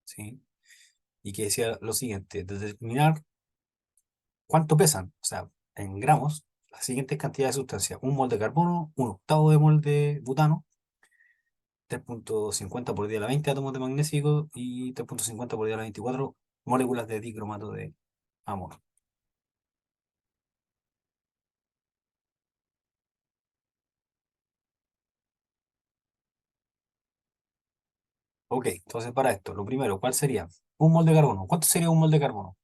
¿sí? Y que decía lo siguiente, determinar cuánto pesan, o sea, en gramos, las siguientes cantidades de sustancias: un mol de carbono, un octavo de mol de butano, 3,50 por 10 a la 20 átomos de magnesio y 3,50 por 10 a la 24 moléculas de dicromato de amor. Ok, entonces para esto, lo primero, ¿cuál sería? Un mol de carbono. ¿Cuánto sería un mol de carbono?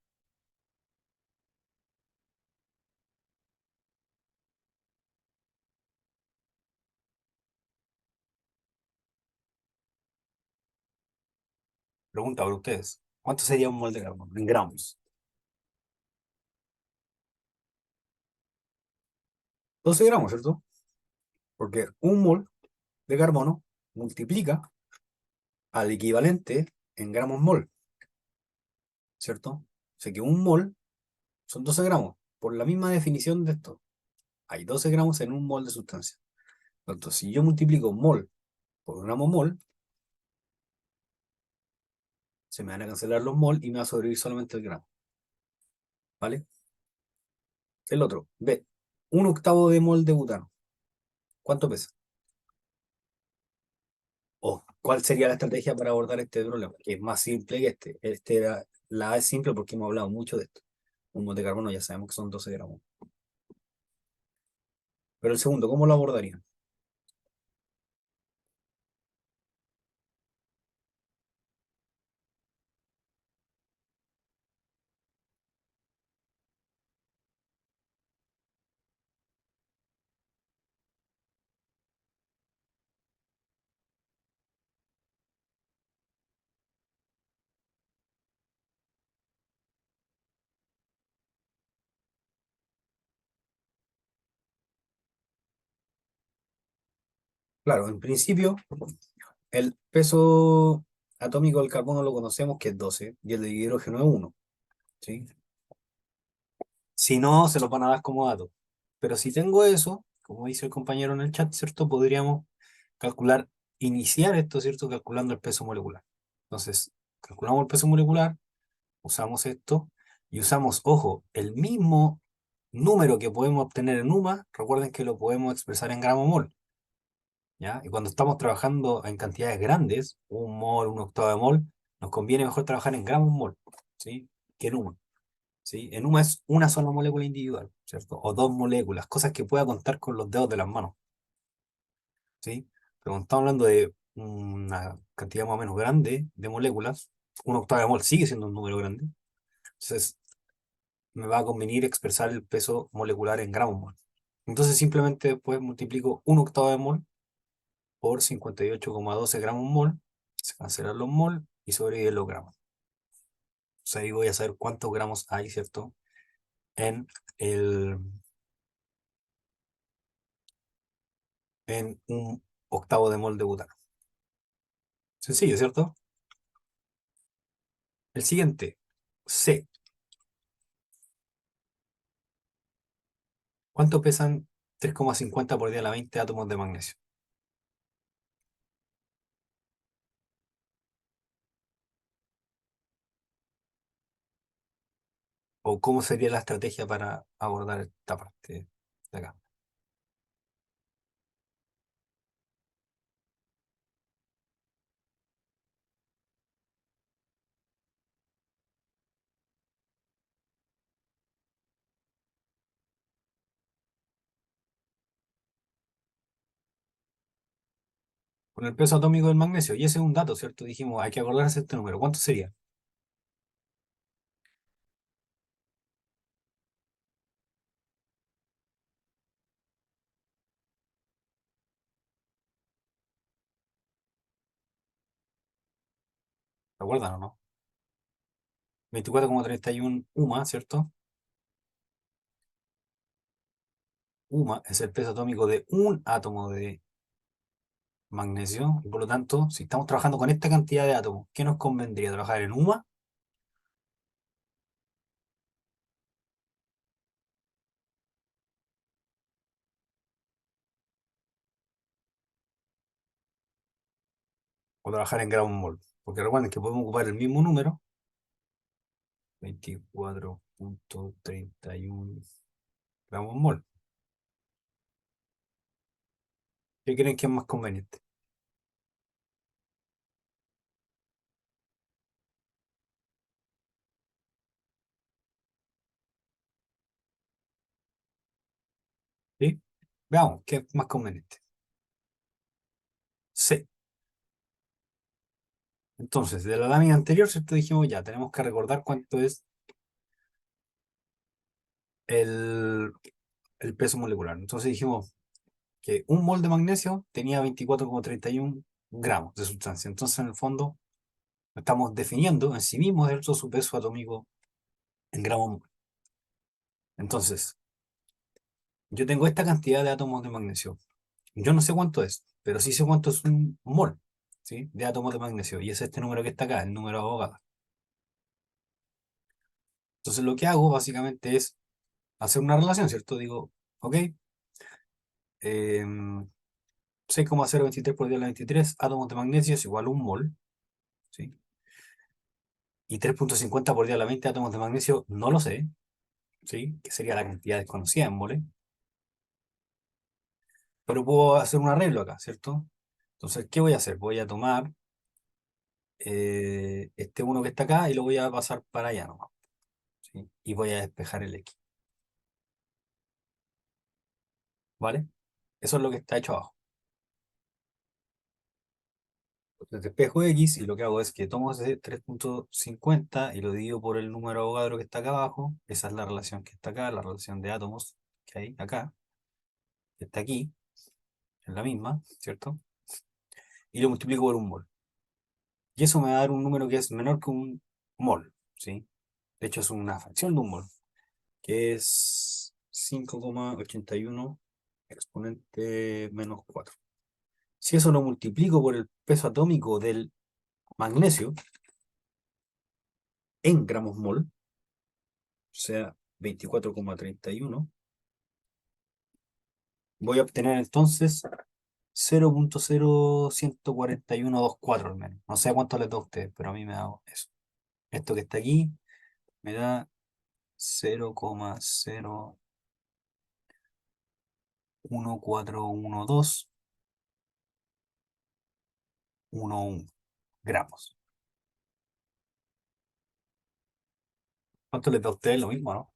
Pregunta para ustedes. ¿Cuánto sería un mol de carbono? En gramos. 12 gramos, ¿cierto? Porque un mol de carbono multiplica al equivalente en gramos mol, ¿cierto? O sea que un mol son 12 gramos. Por la misma definición de esto, hay 12 gramos en un mol de sustancia. Entonces, si yo multiplico mol por gramo mol, se me van a cancelar los mol y me va a sobrevivir solamente el gramo, ¿vale? El otro, B, un octavo de mol de butano. ¿Cuánto pesa? ¿O cuál sería la estrategia para abordar este problema? Que es más simple que este. La A es simple porque hemos hablado mucho de esto. Un mol de carbono ya sabemos que son 12 gramos. Pero el segundo, ¿cómo lo abordarían? Claro, en principio, el peso atómico del carbono lo conocemos que es 12 y el de hidrógeno es 1, ¿sí? Si no, se lo van a dar como dato. Pero si tengo eso, como dice el compañero en el chat, ¿cierto? Podríamos calcular, iniciar esto, ¿cierto? Calculando el peso molecular. Entonces, calculamos el peso molecular, usamos esto y usamos, ojo, el mismo número que podemos obtener en UMA, recuerden que lo podemos expresar en gramo mol, ¿ya? Y cuando estamos trabajando en cantidades grandes, un mol, un octavo de mol, nos conviene mejor trabajar en gramos mol, ¿sí? Que en UMA. ¿Sí? En UMA es una sola molécula individual, ¿cierto? O dos moléculas, cosas que pueda contar con los dedos de las manos, ¿sí? Pero cuando estamos hablando de una cantidad más o menos grande de moléculas, un octavo de mol sigue siendo un número grande, entonces me va a convenir expresar el peso molecular en gramos mol. Entonces simplemente después multiplico un octavo de mol por 58,12 gramos mol, se cancelan los mol y sobreviven los gramos. O sea, ahí voy a saber cuántos gramos hay, ¿cierto? En el, en un octavo de mol de butano. Sencillo, ¿cierto? El siguiente, C. ¿Cuánto pesan 3,50 por 10 a la 20 átomos de magnesio? ¿O cómo sería la estrategia para abordar esta parte de acá? Con el peso atómico del magnesio. Y ese es un dato, ¿cierto? Dijimos, hay que acordarse este número. ¿Cuánto sería? ¿Se acuerdan o no? 24,31 UMA, ¿cierto? UMA es el peso atómico de un átomo de magnesio. Y por lo tanto, si estamos trabajando con esta cantidad de átomos, ¿qué nos convendría? ¿Trabajar en UMA o trabajar en gramos mol? porque recuerden que podemos ocupar el mismo número, 24,31 gramos mol. ¿Qué creen que es más conveniente? ¿Sí? Veamos, ¿qué es más conveniente? C. Entonces, de la lámina anterior, ¿cierto? Dijimos ya, tenemos que recordar cuánto es el, el peso molecular. Entonces dijimos que un mol de magnesio tenía 24,31 gramos de sustancia. Entonces, en el fondo, estamos definiendo en sí mismo, ¿cierto? Su peso atómico en gramos mol. Entonces, yo tengo esta cantidad de átomos de magnesio. Yo no sé cuánto es, pero sí sé cuánto es un mol, ¿sí? De átomos de magnesio. Y es este número que está acá, el número de Avogadro. Entonces, lo que hago básicamente es hacer una relación, ¿cierto? Digo, ok, 6,023 por 10 a la 23 átomos de magnesio es igual a un mol, ¿sí? Y 3,50 por 10 a la 20 átomos de magnesio no lo sé, ¿sí? Que sería la cantidad desconocida en moles, pero puedo hacer un arreglo acá, ¿cierto? Entonces, ¿qué voy a hacer? Voy a tomar este uno que está acá y lo voy a pasar para allá nomás, ¿sí? Y voy a despejar el X, ¿vale? Eso es lo que está hecho abajo. Entonces, despejo X y lo que hago es que tomo ese 3,50 y lo divido por el número de Avogadro que está acá abajo. Esa es la relación que está acá, la relación de átomos que hay acá, que está aquí, es la misma, ¿cierto? Y lo multiplico por un mol. Y eso me va a dar un número que es menor que un mol, ¿sí? De hecho, es una fracción de un mol, que es 5,81 exponente menos 4. Si eso lo multiplico por el peso atómico del magnesio en gramos mol, o sea, 24,31, voy a obtener entonces 0,014124 al menos. No sé cuánto les da a ustedes, pero a mí me da eso. Esto que está aquí me da 0,0141211 gramos. ¿Cuánto les da a ustedes? Lo mismo, ¿no?